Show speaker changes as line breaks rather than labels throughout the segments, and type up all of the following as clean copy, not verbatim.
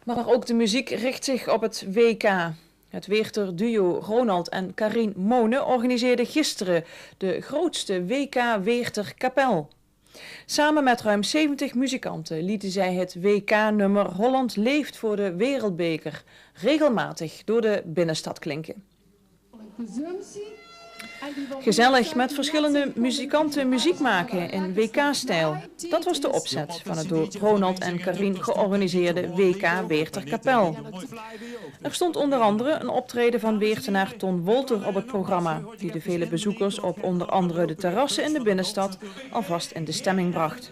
Maar ook de muziek richt zich op het WK. Het Weerter duo Ronald en Karin Mone organiseerde gisteren de grootste WK Weerter Kapel. Samen met ruim 70 muzikanten lieten zij het WK-nummer Holland leeft voor de wereldbeker regelmatig door de binnenstad klinken. Gezellig met verschillende muzikanten muziek maken in WK-stijl. Dat was de opzet van het door Ronald en Karin georganiseerde WK Weerter Kapel. Er stond onder andere een optreden van Weertenaar Ton Wolter op het programma, die de vele bezoekers op onder andere de terrassen in de binnenstad alvast in de stemming bracht.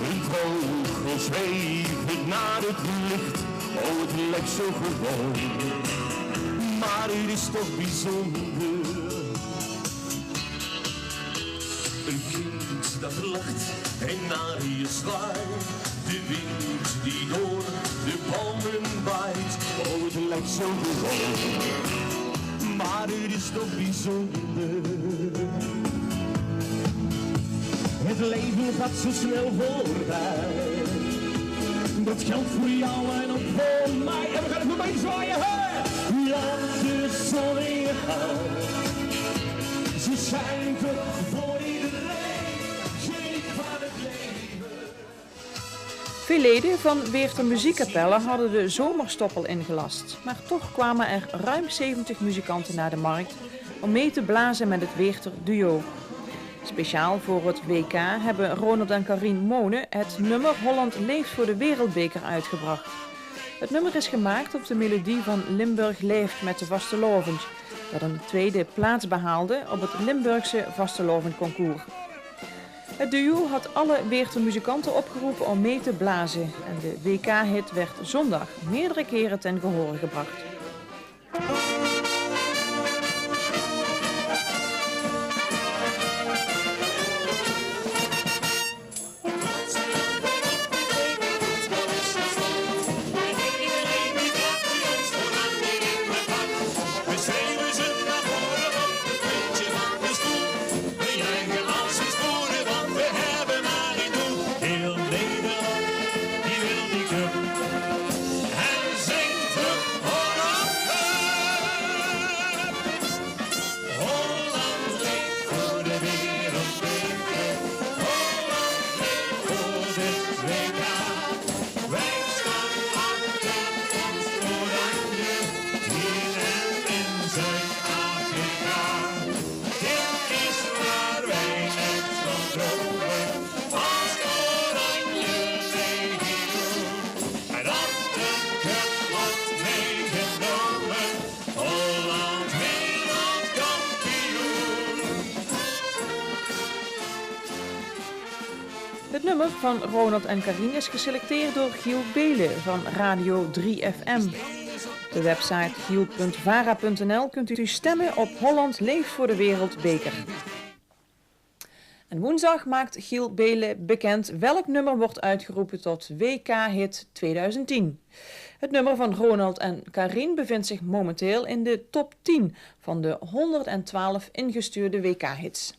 Een vogel zweeft naar het licht, oh het lijkt zo gewoon, maar het is toch bijzonder. Een kind dat lacht en naar je zwaait, de wind die door de bomen waait, oh het lijkt zo gewoon, maar het is toch bijzonder. Het leven gaat zo snel voorbij. Dat geldt voor jou en ook voor mij. En we gaan even mee zwaaien. Hey! Laat de zon in je gaan. Ze schijnt toch voor iedereen. Geniet van het leven.
Veel leden van Weerter Muziekkapellen hadden de zomerstoppel ingelast. Maar toch kwamen er ruim 70 muzikanten naar de markt om mee te blazen met het Weerter duo. Speciaal voor het WK hebben Ronald en Karin Mone het nummer Holland leeft voor de wereldbeker uitgebracht. Het nummer is gemaakt op de melodie van Limburg leeft met de Vastelovend, dat een tweede plaats behaalde op het Limburgse Vastelovend-concours. Het duo had alle Weerter muzikanten opgeroepen om mee te blazen en de WK-hit werd zondag meerdere keren ten gehore gebracht. Het nummer van Ronald en Karin is geselecteerd door Giel Belen van Radio 3FM. Op de website giel.vara.nl kunt u stemmen op Holland leeft voor de wereldbeker. En woensdag maakt Giel Belen bekend welk nummer wordt uitgeroepen tot WK-hit 2010. Het nummer van Ronald en Karin bevindt zich momenteel in de top 10 van de 112 ingestuurde WK-hits.